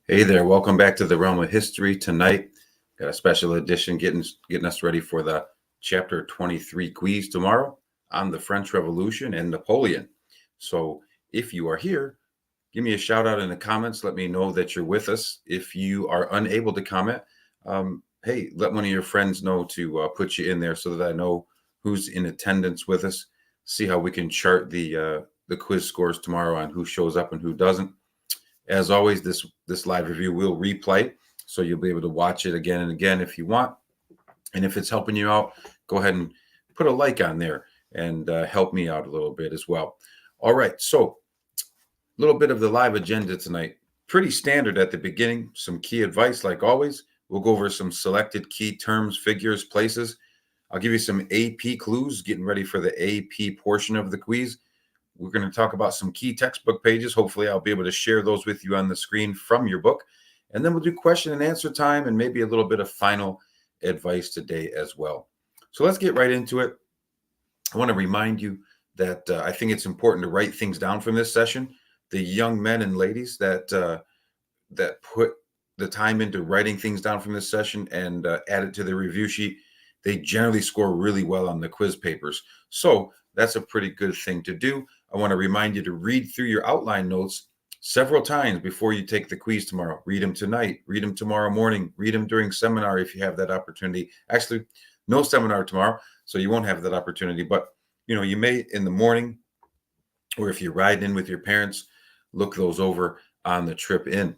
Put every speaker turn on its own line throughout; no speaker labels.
Hey there, welcome back to the Realm of History. Tonight, got a special edition getting us ready for the chapter 23 quiz tomorrow on the French Revolution and Napoleon. So, if you are here, give me a shout out in the comments. Let me know that you're with us. If you are unable to comment, hey, let one of your friends know to put you in there so that I know who's in attendance with us. See how we can chart the quiz scores tomorrow on who shows up and who doesn't. As always, this live review will replay, so you'll be able to watch it again and again if you want. And if it's helping you out, go ahead and put a like on there and help me out a little bit as well. All right, so a little bit of the live agenda tonight. Pretty standard at the beginning. Some key advice, like always. We'll go over some selected key terms, figures, places. I'll give you some AP clues, getting ready for the AP portion of the quiz. We're going to talk about some key textbook pages. Hopefully, I'll be able to share those with you on the screen from your book. And then we'll do question and answer time and maybe a little bit of final advice today as well. So let's get right into it. I want to remind you that I think it's important to write things down from this session. The young men and ladies that put the time into writing things down from this session and add it to the review sheet, they generally score really well on the quiz papers. So that's a pretty good thing to do. I want to remind you to read through your outline notes several times before you take the quiz tomorrow. Read them tonight, read them tomorrow morning, read them during seminar if you have that opportunity. Actually, no seminar tomorrow, so you won't have that opportunity. But you may in the morning, or if you're riding in with your parents, look those over on the trip in.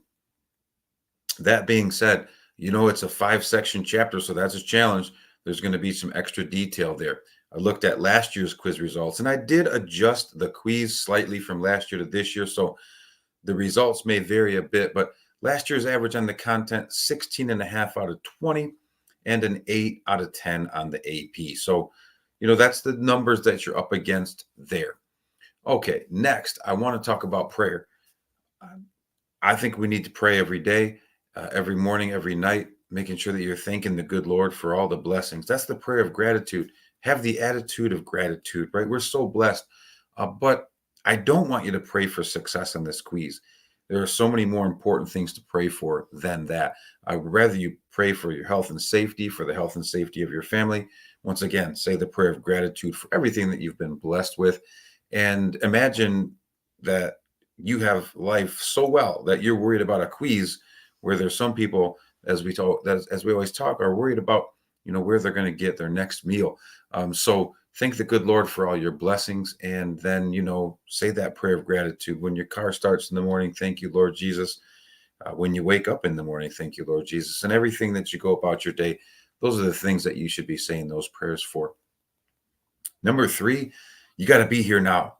That being said, it's a 5-section chapter, so that's a challenge. There's going to be some extra detail there. I looked at last year's quiz results, and I did adjust the quiz slightly from last year to this year, so the results may vary a bit, but last year's average on the content, 16.5 out of 20, and an 8 out of 10 on the AP. So, that's the numbers that you're up against there. Okay, next, I want to talk about prayer. I think we need to pray every day, every morning, every night, making sure that you're thanking the good Lord for all the blessings. That's the prayer of gratitude. Have the attitude of gratitude, right? We're so blessed. But I don't want you to pray for success in this quiz. There are so many more important things to pray for than that. I would rather you pray for your health and safety, for the health and safety of your family. Once again, say the prayer of gratitude for everything that you've been blessed with. And imagine that you have life so well that you're worried about a quiz where there's some people, as we always talk, are worried about where they're going to get their next meal. So thank the good Lord for all your blessings, and then say that prayer of gratitude when your car starts in the morning. Thank you, Lord Jesus. When you wake up in the morning, thank you, Lord Jesus, and everything that you go about your day. Those are the things that you should be saying those prayers for. Number 3, you got to be here now.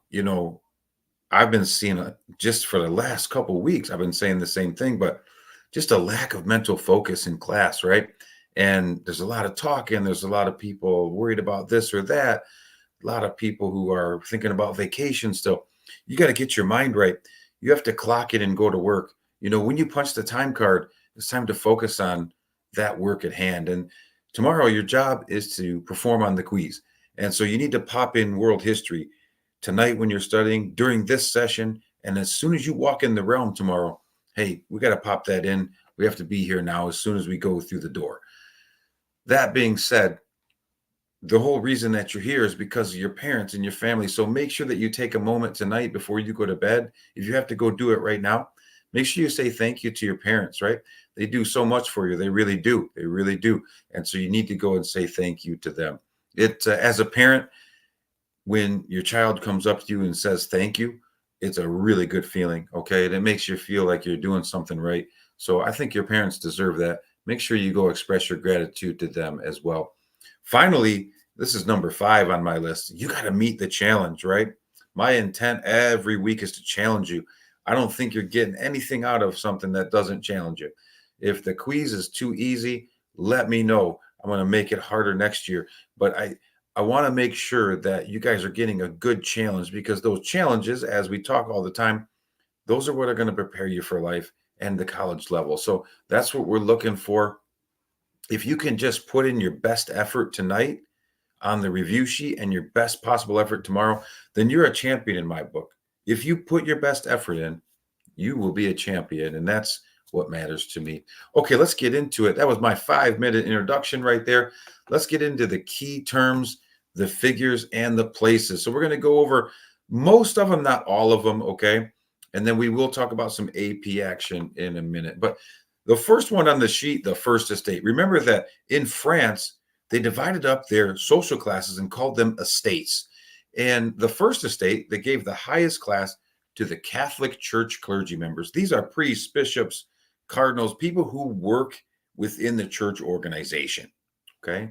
I've been seeing just for the last couple of weeks, I've been saying the same thing, but just a lack of mental focus in class, right? And there's a lot of talk, and there's a lot of people worried about this or that. A lot of people who are thinking about vacation still. You got to get your mind right. You have to clock it and go to work. When you punch the time card, it's time to focus on that work at hand. And tomorrow, your job is to perform on the quiz. And so you need to pop in world history tonight when you're studying, during this session. And as soon as you walk in the realm tomorrow, hey, we got to pop that in. We have to be here now as soon as we go through the door. That being said, the whole reason that you're here is because of your parents and your family. So make sure that you take a moment tonight before you go to bed. If you have to go do it right now, make sure you say thank you to your parents, right? They do so much for you. They really do. They really do. And so you need to go and say thank you to them. As a parent, when your child comes up to you and says thank you, it's a really good feeling, okay? And it makes you feel like you're doing something right. So I think your parents deserve that. Make sure you go express your gratitude to them as well. Finally, this is number 5 on my list. You got to meet the challenge, right? My intent every week is to challenge you. I don't think you're getting anything out of something that doesn't challenge you. If the quiz is too easy, let me know. I'm going to make it harder next year. But I want to make sure that you guys are getting a good challenge, because those challenges, as we talk all the time, those are what are going to prepare you for life and the college level. So that's what we're looking for. If you can just put in your best effort tonight on the review sheet and your best possible effort tomorrow, then you're a champion in my book. If you put your best effort in, you will be a champion. And that's what matters to me. Okay, let's get into it. That was my 5-minute introduction right there. Let's get into the key terms, the figures, and the places. So we're going to go over most of them, not all of them, okay? And then we will talk about some AP action in a minute. But the first one on the sheet, the first estate. Remember that in France, they divided up their social classes and called them estates. And the first estate, they gave the highest class to the Catholic Church clergy members. These are priests, bishops, cardinals, people who work within the church organization. Okay.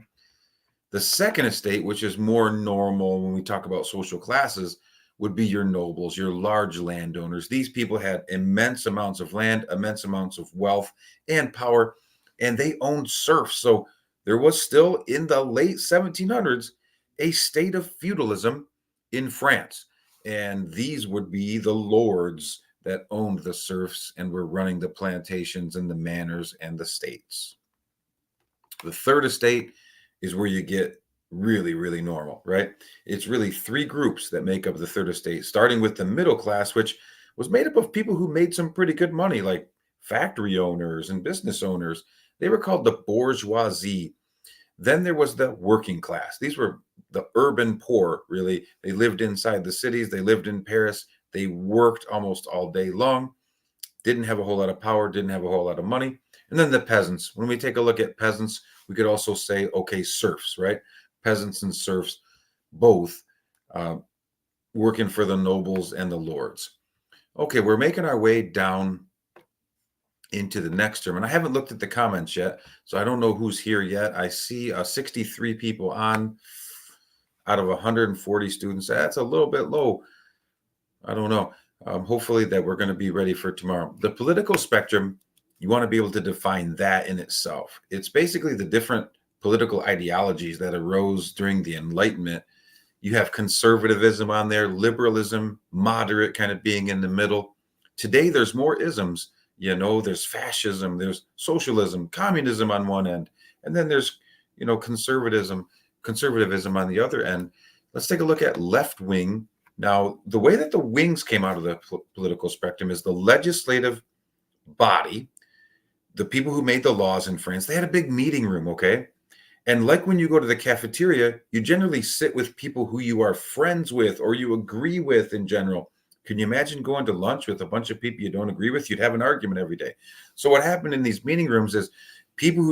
The second estate, which is more normal when we talk about social classes, would be your nobles, your large landowners. These people had immense amounts of land, immense amounts of wealth and power, and they owned serfs. So there was still in the late 1700s a state of feudalism in France. And these would be the lords that owned the serfs and were running the plantations and the manors and the states. The third estate is where you get really, really normal, right? It's really three groups that make up the third estate, starting with the middle class, which was made up of people who made some pretty good money, like factory owners and business owners. They were called the bourgeoisie. Then there was the working class. These were the urban poor, really. They lived inside the cities. They lived in Paris. They worked almost all day long, didn't have a whole lot of power, didn't have a whole lot of money. And then the peasants. When we take a look at peasants, we could also say, okay, serfs, right? Peasants and serfs, both working for the nobles and the lords. Okay, we're making our way down into the next term. And I haven't looked at the comments yet, so I don't know who's here yet. I see 63 people on out of 140 students. That's a little bit low. I don't know. Hopefully that we're going to be ready for tomorrow. The political spectrum, you want to be able to define that in itself. It's basically the different political ideologies that arose during the Enlightenment. You have conservatism on there, liberalism, moderate kind of being in the middle. Today, there's more isms. You know, there's fascism, there's socialism, communism on one end, and then there's, conservatism on the other end. Let's take a look at left wing. Now, the way that the wings came out of the political spectrum is the legislative body, the people who made the laws in France, they had a big meeting room, okay? And like when you go to the cafeteria, you generally sit with people who you are friends with or you agree with in general. Can you imagine going to lunch with a bunch of people you don't agree with? You'd have an argument every day. So what happened in these meeting rooms is people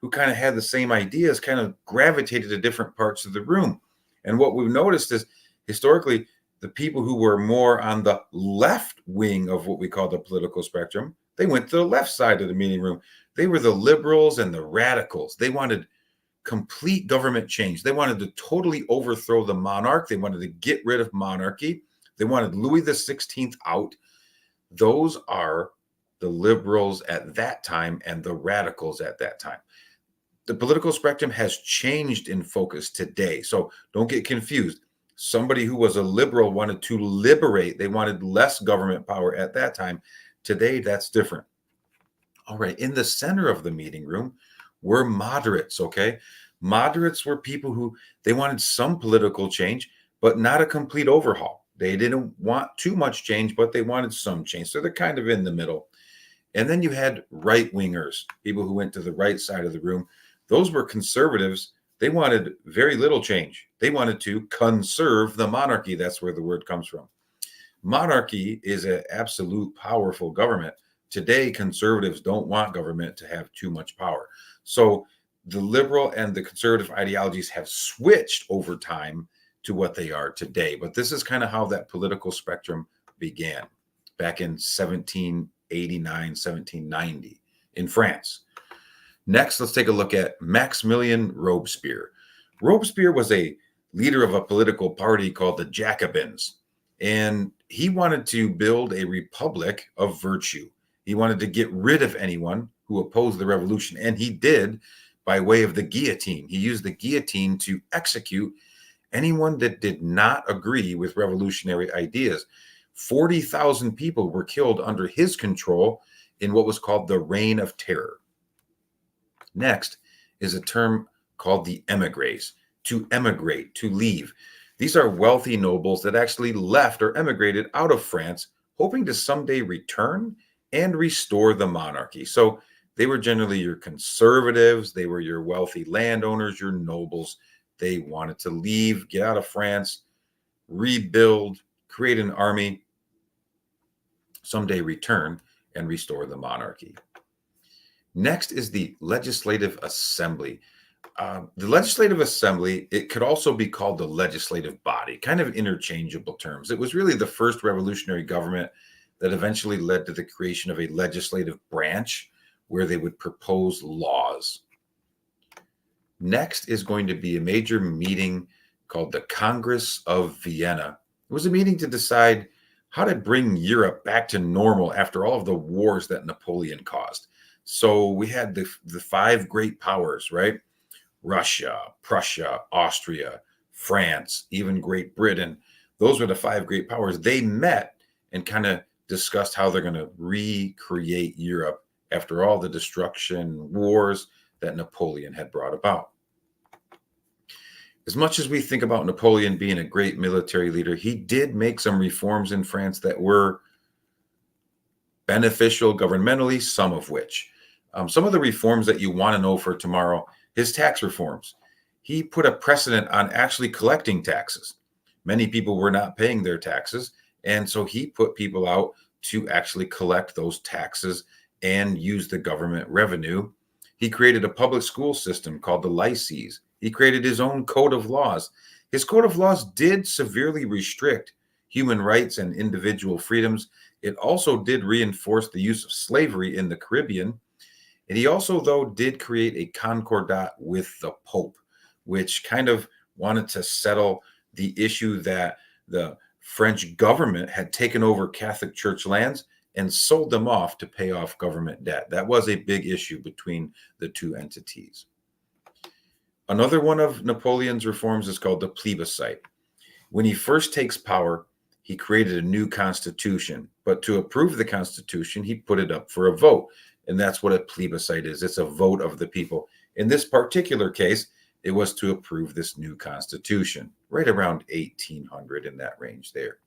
who kind of had the same ideas kind of gravitated to different parts of the room. And what we've noticed is historically, the people who were more on the left wing of what we call the political spectrum, they went to the left side of the meeting room. They were the liberals and the radicals. They wanted complete government change. They wanted to totally overthrow the monarch. They wanted to get rid of monarchy. They wanted Louis XVI out. Those are the liberals at that time and the radicals at that time. The political spectrum has changed in focus today. So don't get confused. Somebody who was a liberal wanted to liberate. They wanted less government power at that time. Today, that's different. All right. In the center of the meeting room were moderates, okay? Moderates were people who they wanted some political change, but not a complete overhaul. They didn't want too much change, but they wanted some change. So they're kind of in the middle. And then you had right wingers, people who went to the right side of the room. Those were conservatives. They wanted very little change. They wanted to conserve the monarchy. That's where the word comes from. Monarchy is an absolute powerful government. Today, conservatives don't want government to have too much power. So the liberal and the conservative ideologies have switched over time to what they are today. But this is kind of how that political spectrum began back in 1789, 1790 in France. Next, let's take a look at Maximilien Robespierre. Robespierre was a leader of a political party called the Jacobins, and he wanted to build a republic of virtue. He wanted to get rid of anyone who opposed the revolution, and he did by way of the guillotine. He used the guillotine to execute anyone that did not agree with revolutionary ideas. 40,000 people were killed under his control in what was called the Reign of Terror. Next is a term called the émigrés, to emigrate, to leave. These are wealthy nobles that actually left or emigrated out of France, hoping to someday return and restore the monarchy. So they were generally your conservatives, they were your wealthy landowners, your nobles. They wanted to leave, get out of France, rebuild, create an army, someday return and restore the monarchy. Next is the Legislative Assembly. The Legislative Assembly, it could also be called the legislative body, kind of interchangeable terms. It was really the first revolutionary government that eventually led to the creation of a legislative branch where they would propose laws. Next is going to be a major meeting called the Congress of Vienna. It was a meeting to decide how to bring Europe back to normal after all of the wars that Napoleon caused. So we had the five great powers, right? Russia, Prussia, Austria, France, even Great Britain. Those were the five great powers. They met and kind of discussed how they're going to recreate Europe after all the destruction, wars that Napoleon had brought about. As much as we think about Napoleon being a great military leader, he did make some reforms in France that were beneficial governmentally, some of which. Some of the reforms that you want to know for tomorrow, his tax reforms. He put a precedent on actually collecting taxes. Many people were not paying their taxes, and so he put people out to actually collect those taxes and use the government revenue. He created a public school system called the Lycees. He created his own code of laws. His code of laws did severely restrict human rights and individual freedoms. It also did reinforce the use of slavery in the Caribbean. And he also, though, did create a concordat with the Pope, which kind of wanted to settle the issue that the French government had taken over Catholic Church lands and sold them off to pay off government debt. That was a big issue between the two entities. Another one of Napoleon's reforms is called the plebiscite. When he first takes power, he created a new constitution, but to approve the constitution, he put it up for a vote. And that's what a plebiscite is. It's a vote of the people. In this particular case, it was to approve this new constitution, right around 1800 in that range there.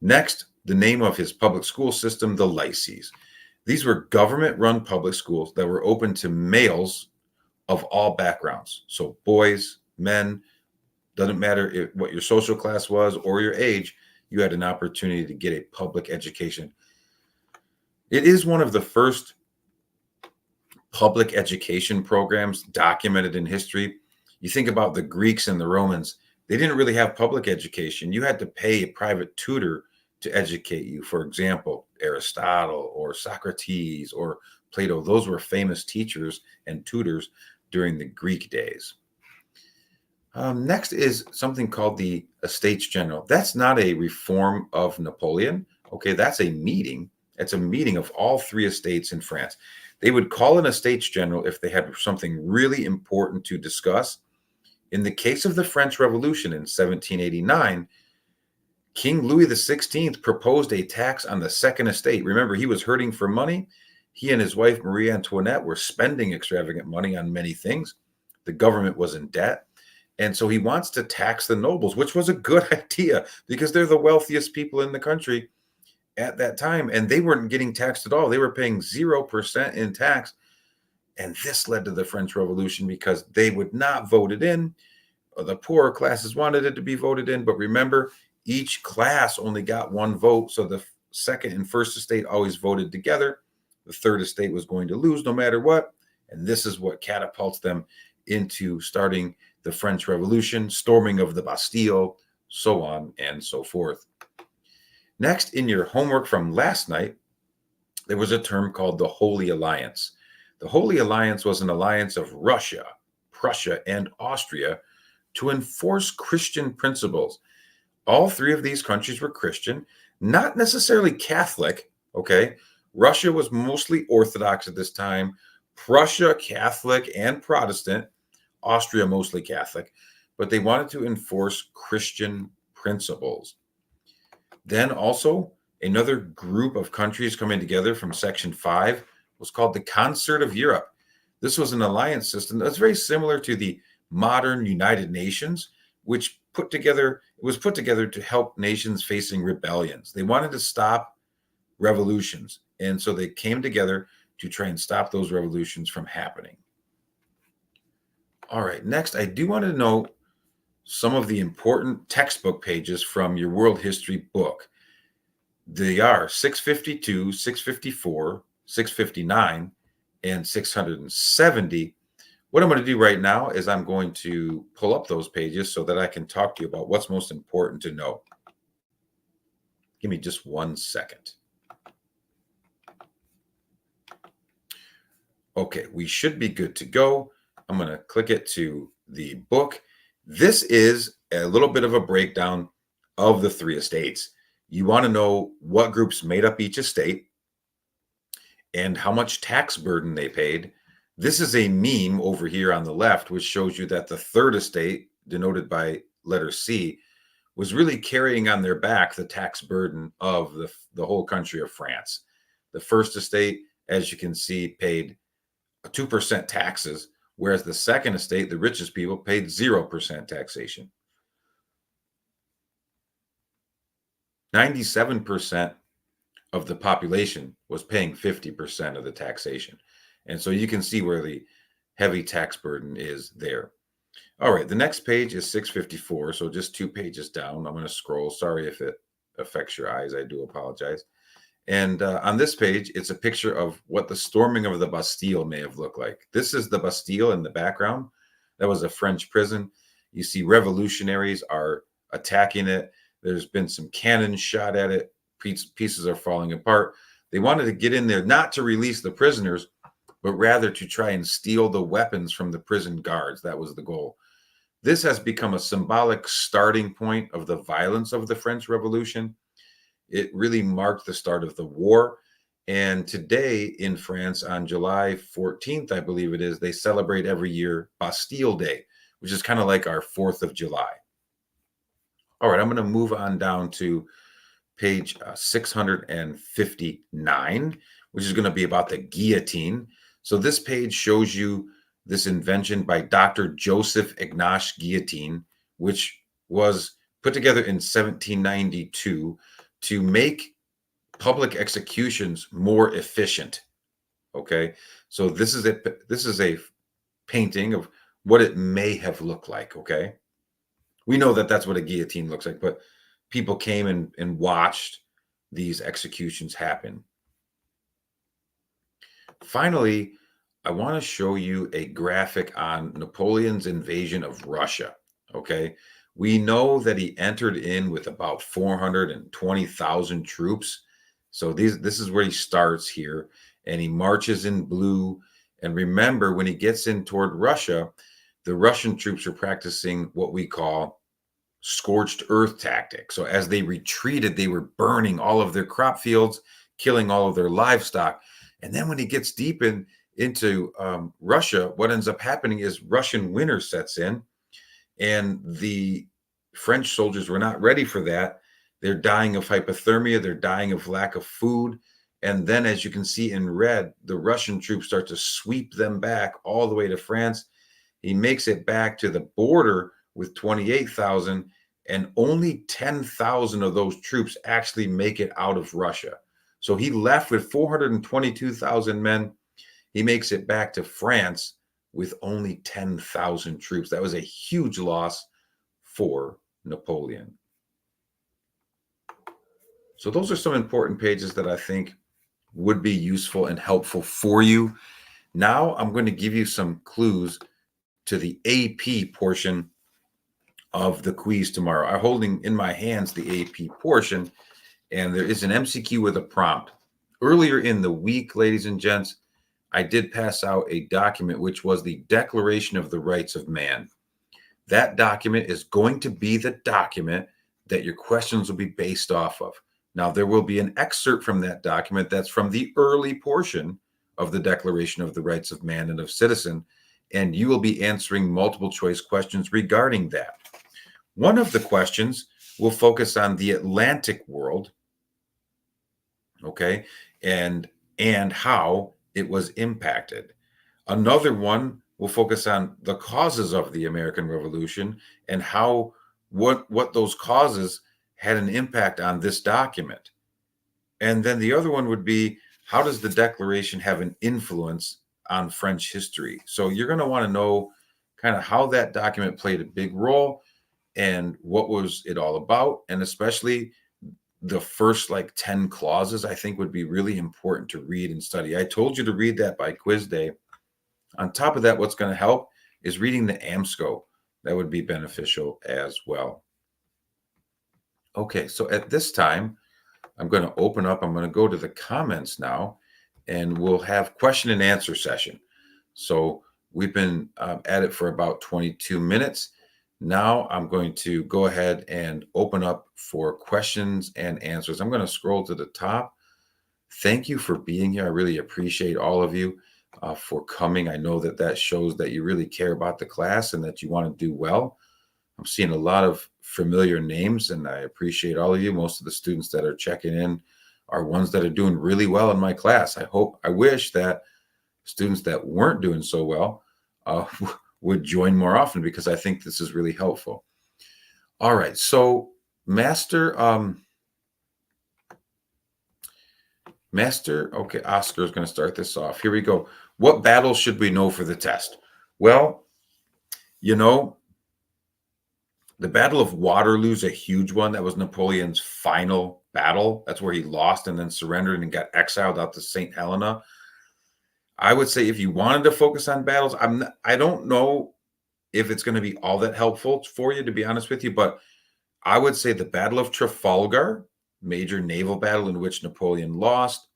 Next, the name of his public school system, the Lycees. These were government-run public schools that were open to males of all backgrounds. So boys, men, doesn't matter what your social class was or your age, you had an opportunity to get a public education. It is one of the first public education programs documented in history. You think about the Greeks and the Romans, they didn't really have public education. You had to pay a private tutor to educate you. For example, Aristotle or Socrates or Plato, those were famous teachers and tutors during the Greek days. Next is something called the Estates General. That's not a reform of Napoleon. Okay, that's a meeting. It's a meeting of all three estates in France. They would call an Estates General if they had something really important to discuss. In the case of the French Revolution in 1789, King Louis XVI proposed a tax on the Second Estate. Remember, he was hurting for money. He and his wife, Marie Antoinette, were spending extravagant money on many things. The government was in debt. And so he wants to tax the nobles, which was a good idea because they're the wealthiest people in the country at that time. And they weren't getting taxed at all. They were paying 0% in tax. And this led to the French Revolution because they would not vote it in. The poorer classes wanted it to be voted in. But remember, each class only got one vote. So the second and first estate always voted together. The third estate was going to lose no matter what. And this is what catapults them into starting the French Revolution, storming of the Bastille, so on and so forth. Next, in your homework from last night, there was a term called the Holy Alliance. The Holy Alliance was an alliance of Russia, Prussia, and Austria to enforce Christian principles. All three of these countries were Christian, not necessarily Catholic, okay? Russia was mostly Orthodox at this time, Prussia, Catholic and Protestant, Austria, mostly Catholic, but they wanted to enforce Christian principles. Then also, another group of countries coming together from Section 5 was called the Concert of Europe. This was an alliance system that's very similar to the modern United Nations, which was put together to help nations facing rebellions. They wanted to stop revolutions. And so they came together to try and stop those revolutions from happening. All right, next, I do want to know some of the important textbook pages from your world history book. They are 652, 654, 659, and 670. What I'm going to do right now is I'm going to pull up those pages so that I can talk to you about what's most important to know. Give me just 1 second. Okay, we should be good to go. I'm going to click it to the book. This is a little bit of a breakdown of the 3 estates. You want to know what groups made up each estate and how much tax burden they paid. This is a meme over here on the left, which shows you that the 3rd estate, denoted by letter C, was really carrying on their back the tax burden of the whole country of France. The 1st estate, as you can see, paid 2% taxes, whereas the 2nd estate, the richest people, paid 0% taxation. 97% of the population was paying 50% of the taxation. And so you can see where the heavy tax burden is there. All right, the next page is 654, so just 2 pages down. I'm going to scroll. Sorry if it affects your eyes. I do apologize. And on this page, it's a picture of what the storming of the Bastille may have looked like. This is the Bastille in the background. That was a French prison. You see revolutionaries are attacking it. There's been some cannons shot at it. Pieces are falling apart. They wanted to get in there not to release the prisoners, but rather to try and steal the weapons from the prison guards. That was the goal. This has become a symbolic starting point of the violence of the French Revolution. It really marked the start of the war. And today in France, on July 14th, I believe it is, they celebrate every year Bastille Day, which is kind of like our 4th of July. All right, I'm going to move on down to page 659, which is going to be about the guillotine. So this page shows you this invention by Dr. Joseph Ignace Guillotine, which was put together in 1792 to make public executions more efficient. Okay, so this is a painting of what it may have looked like. Okay, we know that that's what a guillotine looks like, but people came and watched these executions happen. Finally, I want to show you a graphic on Napoleon's invasion of Russia. Okay, we know that he entered in with about 420,000 troops. So this is where he starts here, and he marches in blue. And remember, when he gets in toward Russia, the Russian troops are practicing what we call scorched earth tactic. So as they retreated, they were burning all of their crop fields, killing all of their livestock. And then when he gets deep into Russia, what ends up happening is Russian winter sets in, and the French soldiers were not ready for that. They're dying of hypothermia. They're dying of lack of food. And then, as you can see in red, the Russian troops start to sweep them back all the way to France. He makes it back to the border with 28,000, and only 10,000 of those troops actually make it out of Russia. So he left with 422,000 men. He makes it back to France with only 10,000 troops. That was a huge loss for Napoleon. So those are some important pages that I think would be useful and helpful for you. Now I'm going to give you some clues to the AP portion of the quiz tomorrow. I'm holding in my hands the AP portion, and there is an MCQ with a prompt. Earlier in the week, ladies and gents, I did pass out a document which was the Declaration of the Rights of Man. That document is going to be the document that your questions will be based off of. Now, there will be an excerpt from that document that's from the early portion of the Declaration of the Rights of Man and of Citizen, and you will be answering multiple choice questions regarding that. One of the questions will focus on the Atlantic world, okay, and how it was impacted. Another one will focus on the causes of the American Revolution and how what those causes had an impact on this document. And then the other one would be, how does the Declaration have an influence on French history? So you're going to want to know kind of how that document played a big role and what was it all about, and especially the first like 10 clauses I think would be really important to read and study. I told you to read that by quiz day. On top of that, what's going to help is reading the AMSCO. That would be beneficial as well. Okay, so at this time, I'm going to open up. I'm going to go to the comments now, and we'll have question and answer session. So we've been at it for about 22 minutes. Now I'm going to go ahead and open up for questions and answers. I'm going to scroll to the top. Thank you for being here. I really appreciate all of you for coming. I know that that shows that you really care about the class and that you want to do well. I'm seeing a lot of familiar names, and I appreciate all of you. Most of the students that are checking in are ones that are doing really well in my class. I wish that students that weren't doing so well would join more often, because I think this is really helpful. All right, so Master, okay, Oscar is going to start this off. Here we go. What battles should we know for the test? Well, you know, the Battle of Waterloo is a huge one. That was Napoleon's final battle. That's where he lost and then surrendered and got exiled out to St. Helena. I would say if you wanted to focus on battles, I don't know if it's going to be all that helpful for you, to be honest with you, but I would say the Battle of Trafalgar, major naval battle in which Napoleon lost,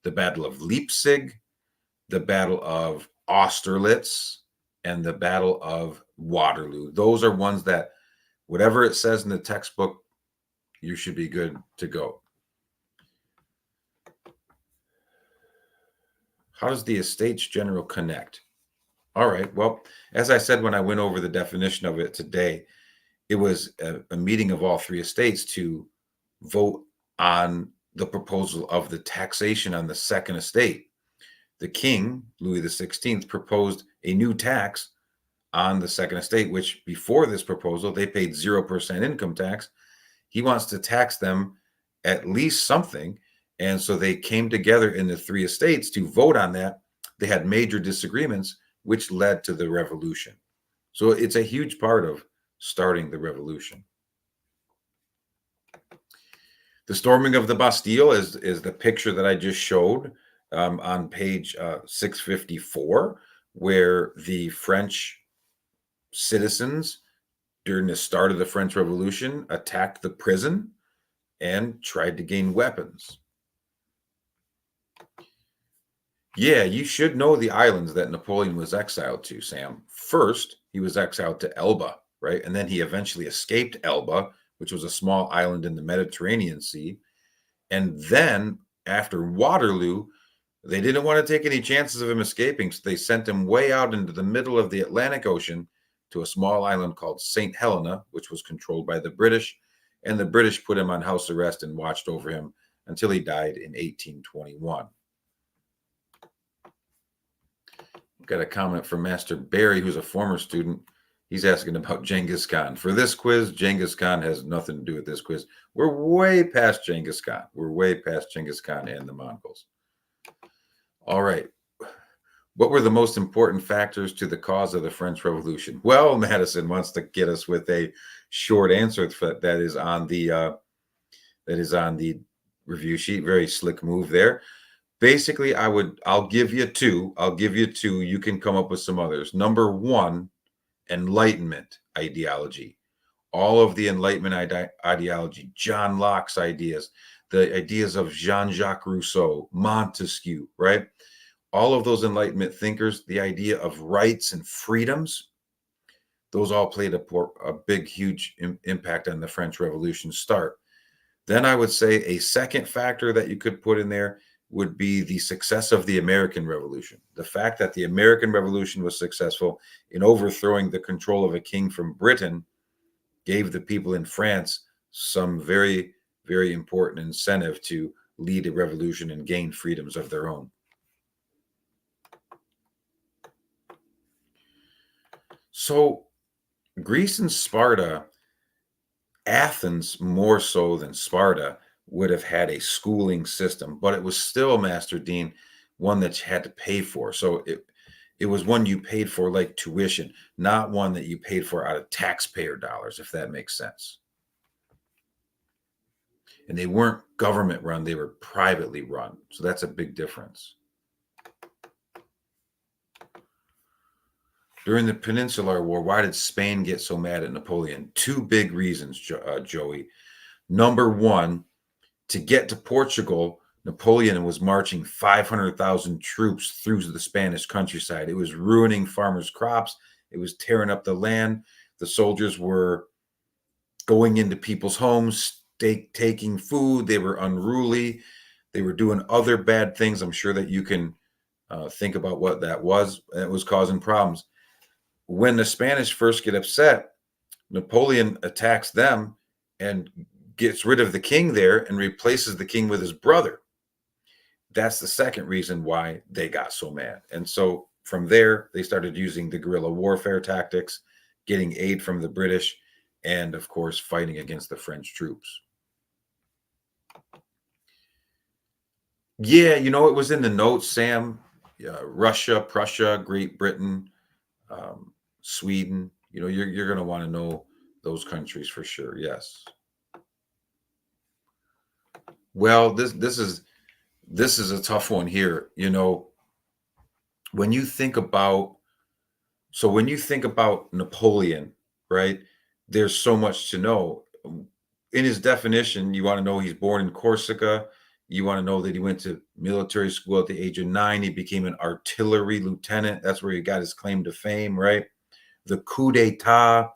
the Battle of Leipzig, the Battle of Austerlitz, and the Battle of Waterloo. Those are ones that, whatever it says in the textbook, you should be good to go. How does the Estates General connect? All right. Well, as I said when I went over the definition of it today, it was a meeting of all three estates to vote on the proposal of the taxation on the second estate. The king, Louis XVI, proposed a new tax on the second estate, which before this proposal, they paid 0% income tax. He wants to tax them at least something. And so they came together in the three estates to vote on that. They had major disagreements, which led to the revolution. So it's a huge part of starting the revolution. The storming of the Bastille is the picture that I just showed on page 654, where the French citizens during the start of the French Revolution attacked the prison and tried to gain weapons. Yeah, you should know the islands that Napoleon was exiled to, Sam. First, he was exiled to Elba, right? And then he eventually escaped Elba, which was a small island in the Mediterranean Sea. And then after Waterloo, they didn't want to take any chances of him escaping, so they sent him way out into the middle of the Atlantic Ocean to a small island called St. Helena, which was controlled by the British. And the British put him on house arrest and watched over him until he died in 1821. Got a comment from Master Barry, who's a former student. He's asking about Genghis Khan. For this quiz, Genghis Khan has nothing to do with this quiz. We're way past Genghis Khan. We're way past Genghis Khan and the Mongols. All right. What were the most important factors to the cause of the French Revolution? Well, Madison wants to get us with a short answer that is on the review sheet. Very slick move there. Basically, I'll give you two. You can come up with some others. Number one, Enlightenment ideology. All of the Enlightenment ideology, John Locke's ideas, the ideas of Jean-Jacques Rousseau, Montesquieu, right? All of those Enlightenment thinkers, the idea of rights and freedoms, those all played a big, huge impact on the French Revolution start. Then I would say a second factor that you could put in there would be the success of the American Revolution. The fact that the American Revolution was successful in overthrowing the control of a king from Britain gave the people in France some very, very important incentive to lead a revolution and gain freedoms of their own. So Greece and Sparta, Athens more so than Sparta, would have had a schooling system, but it was still, Master Dean, one that you had to pay for. So it was one you paid for like tuition, not one that you paid for out of taxpayer dollars, if that makes sense. And they weren't government run, they were privately run. So that's a big difference. During the Peninsular War, why did Spain get so mad at Napoleon? Two big reasons, Joey. Number one, to get to Portugal, Napoleon was marching 500,000 troops through the Spanish countryside. It was ruining farmers' crops. It was tearing up the land. The soldiers were going into people's homes, taking food. They were unruly. They were doing other bad things. I'm sure that you can think about what that was. It was causing problems. When the Spanish first get upset, Napoleon attacks them and gets rid of the king there and replaces the king with his brother. That's the second reason why they got so mad. And so from there, they started using the guerrilla warfare tactics, getting aid from the British, and of course, fighting against the French troops. Yeah, it was in the notes, Sam. Russia, Prussia, Great Britain, Sweden. You're going to want to know those countries for sure. Yes. Well, this is a tough one here. When you think about Napoleon, right? There's so much to know. In his definition, you want to know he's born in Corsica. You want to know that he went to military school at the age of 9. He became an artillery lieutenant. That's where he got his claim to fame, right? The coup d'etat.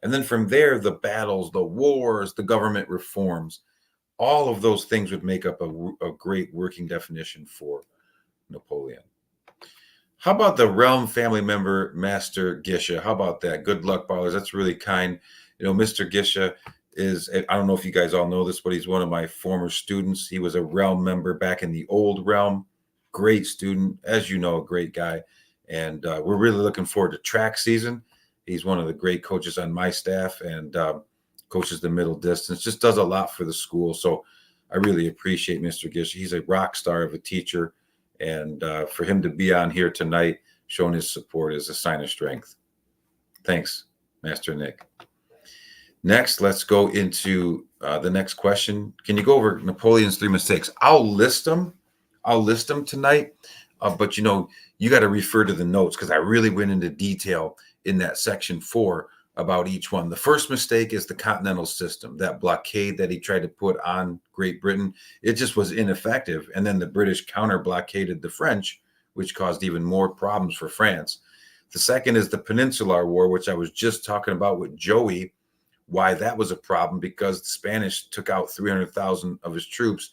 And then from there, the battles, the wars, the government reforms, all of those things would make up a great working definition for Napoleon. How about the realm family member, Master Gisha? How about that? Good luck, ballers. That's really kind. Mr. Gisha is, I don't know if you guys all know this, but he's one of my former students. He was a realm member back in the old realm. Great student, as you know, a great guy. And we're really looking forward to track season. He's one of the great coaches on my staff and coaches the middle distance, just does a lot for the school. So I really appreciate Mr. Gisha. He's a rock star of a teacher. And for him to be on here tonight, showing his support is a sign of strength. Thanks, Master Nick. Next, let's go into the next question. Can you go over Napoleon's 3 mistakes? I'll list them tonight. But you got to refer to the notes because I really went into detail in that section 4 about each one. The first mistake is the continental system, that blockade that he tried to put on Great Britain. It just was ineffective. And then the British counter blockaded the French, which caused even more problems for France. The second is the Peninsular War, which I was just talking about with Joey, why that was a problem because the Spanish took out 300,000 of his troops.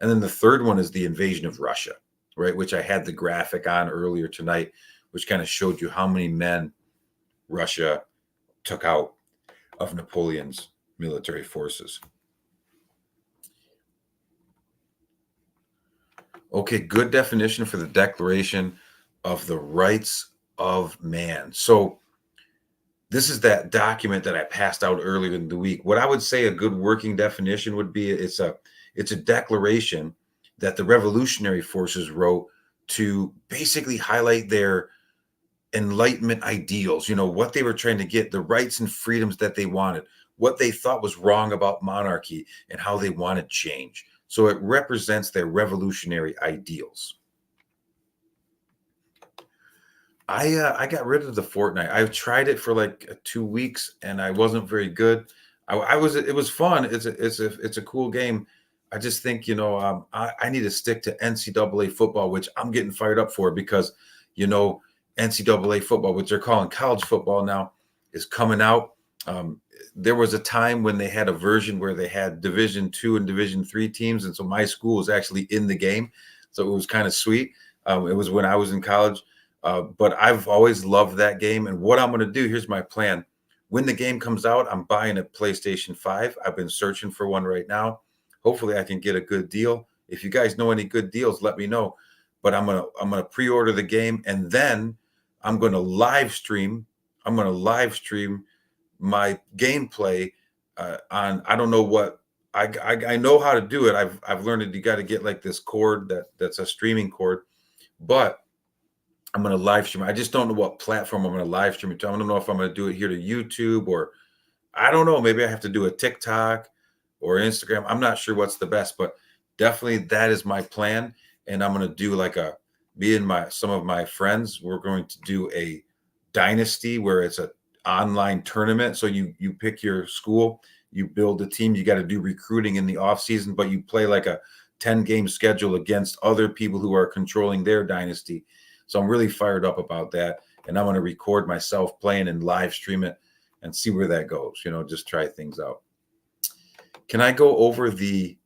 And then the third one is the invasion of Russia, right? Which I had the graphic on earlier tonight, which kind of showed you how many men Russia took out of Napoleon's military forces. Okay, good definition for the Declaration of the Rights of Man. So this is that document that I passed out earlier in the week. What I would say a good working definition would be it's a declaration that the revolutionary forces wrote to basically highlight their Enlightenment ideals, what they were trying to get, the rights and freedoms that they wanted, what they thought was wrong about monarchy, and how they wanted change. So it represents their revolutionary ideals. I got rid of the Fortnite. I tried it for like 2 weeks and I wasn't very good. It was fun. It's a cool game. I just think, I need to stick to NCAA football, which I'm getting fired up for because, NCAA football, which they're calling college football now, is coming out. There was a time when they had a version where they had Division II and Division III teams, and so my school was actually in the game, so it was kind of sweet. It was when I was in college, but I've always loved that game. And what I'm going to do, here's my plan. When the game comes out, I'm buying a PlayStation 5. I've been searching for one right now. Hopefully, I can get a good deal. If you guys know any good deals, let me know. But I'm gonna pre-order the game, and then I'm going to live stream. My gameplay on, I don't know what I know how to do it. I've learned that you got to get like this cord that's a streaming cord, but I'm going to live stream. I just don't know what platform I'm going to live stream it to. I don't know if I'm going to do it here to YouTube, or I don't know. Maybe I have to do a TikTok or Instagram. I'm not sure what's the best, but definitely that is my plan. And I'm going to do like me and some of my friends, we're going to do a dynasty where it's an online tournament. So you pick your school, you build a team, you got to do recruiting in the off season, but you play like a 10-game schedule against other people who are controlling their dynasty. So I'm really fired up about that. And I'm going to record myself playing and live stream it and see where that goes. Just try things out. Can I go over the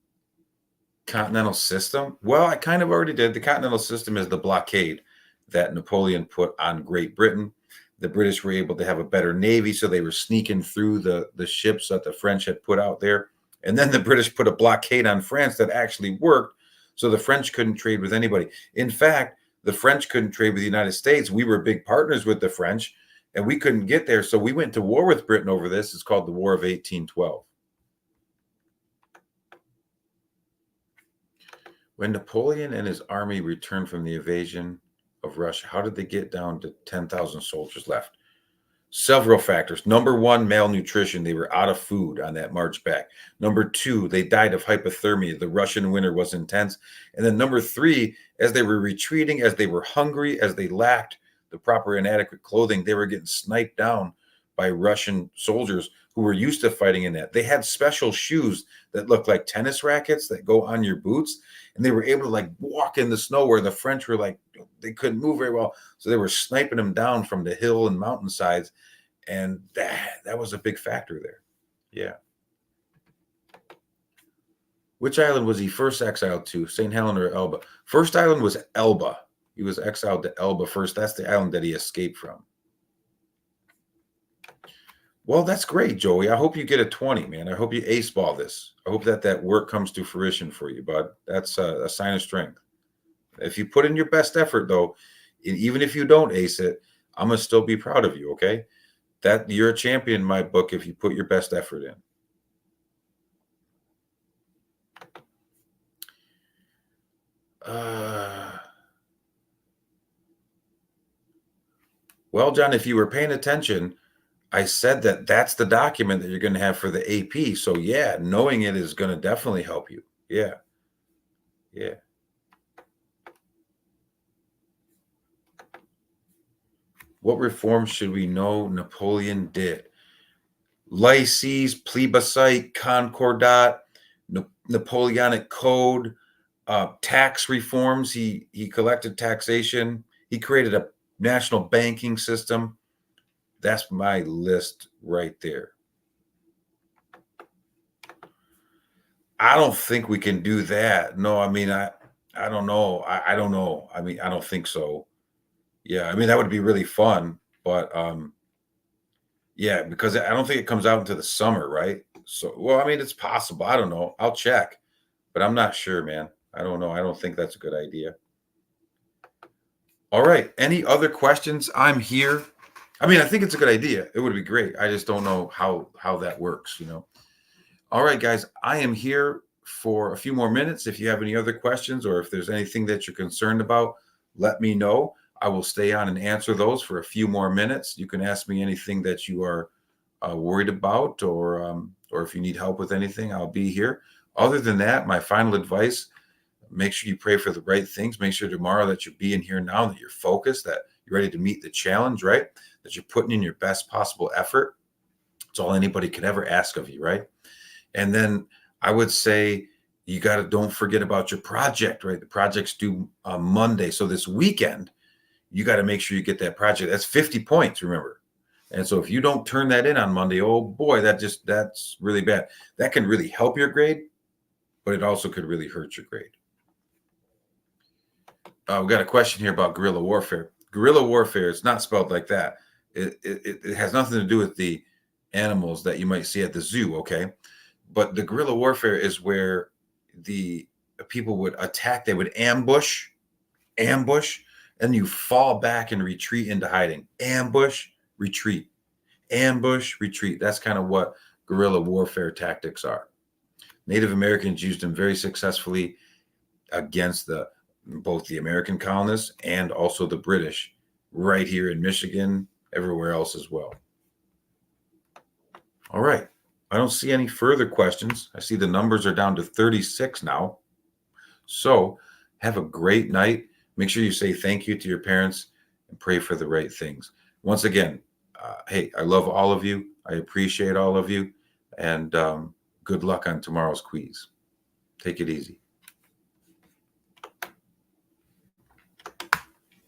continental system? Well, I kind of already did. The continental system is the blockade that Napoleon put on Great Britain. The British were able to have a better navy, so they were sneaking through the ships that the French had put out there. And then the British put a blockade on France that actually worked, so the French couldn't trade with anybody. In fact, the French couldn't trade with the United States. We were big partners with the French, and we couldn't get there. So we went to war with Britain over this. It's called the War of 1812. When Napoleon and his army returned from the invasion of Russia, how did they get down to 10,000 soldiers left? Several factors. Number one, malnutrition. They were out of food on that march back. Number two, they died of hypothermia. The Russian winter was intense. And then number three, as they were retreating, as they were hungry, as they lacked the proper and adequate clothing, they were getting sniped down by Russian soldiers who were used to fighting in that. They had special shoes that looked like tennis rackets that go on your boots. And they were able to like walk in the snow where the French were like, they couldn't move very well. So they were sniping them down from the hill and mountainsides. And that was a big factor there. Yeah. Which island was he first exiled to? St. Helena or Elba? First island was Elba. He was exiled to Elba first. That's the island that he escaped from. Well, that's great, Joey. I hope you get a 20, man. I hope you ace ball this. I hope that work comes to fruition for you, bud. That's a sign of strength. If you put in your best effort, though, even if you don't ace it, I'm going to still be proud of you, okay? That you're a champion in my book if you put your best effort in. Well, John, if you were paying attention, I said that's the document that you're going to have for the AP. So yeah, knowing it is going to definitely help you. Yeah. Yeah. What reforms should we know Napoleon did? Lyces, plebiscite, concordat, Napoleonic code, tax reforms. He collected taxation. He created a national banking system. That's my list right there. I don't think we can do that. No, I mean, I don't know. I don't know. I mean, I don't think so. Yeah, I mean, that would be really fun, but yeah, because I don't think it comes out into the summer, right? So, well, I mean, it's possible. I don't know. I'll check, but I'm not sure, man. I don't know. I don't think that's a good idea. All right. Any other questions? I'm here. I mean, I think it's a good idea. It would be great. I just don't know how that works, All right, guys. I am here for a few more minutes. If you have any other questions or if there's anything that you're concerned about, let me know. I will stay on and answer those for a few more minutes. You can ask me anything that you are worried about, or if you need help with anything, I'll be here. Other than that, my final advice: make sure you pray for the right things. Make sure tomorrow that you're being here now, that you're focused, that you're ready to meet the challenge, right? That you're putting in your best possible effort. It's all anybody could ever ask of you, right? And then I would say don't forget about your project, right? The project's due Monday. So this weekend, you got to make sure you get that project. That's 50 points, remember. And so if you don't turn that in on Monday, oh boy, that's really bad. That can really help your grade, but it also could really hurt your grade. We got a question here about guerrilla warfare. Guerrilla warfare is not spelled like that. It has nothing to do with the animals that you might see at the zoo, okay? But the guerrilla warfare is where the people would attack. They would ambush, and you fall back and retreat into hiding. Ambush, retreat. Ambush, retreat. That's kind of what guerrilla warfare tactics are. Native Americans used them very successfully against both the American colonists and also the British right here in Michigan, everywhere else as well. All right. I don't see any further questions. I see the numbers are down to 36 now. So have a great night. Make sure you say thank you to your parents and pray for the right things. Once again, hey, I love all of you. I appreciate all of you. And good luck on tomorrow's quiz. Take it easy.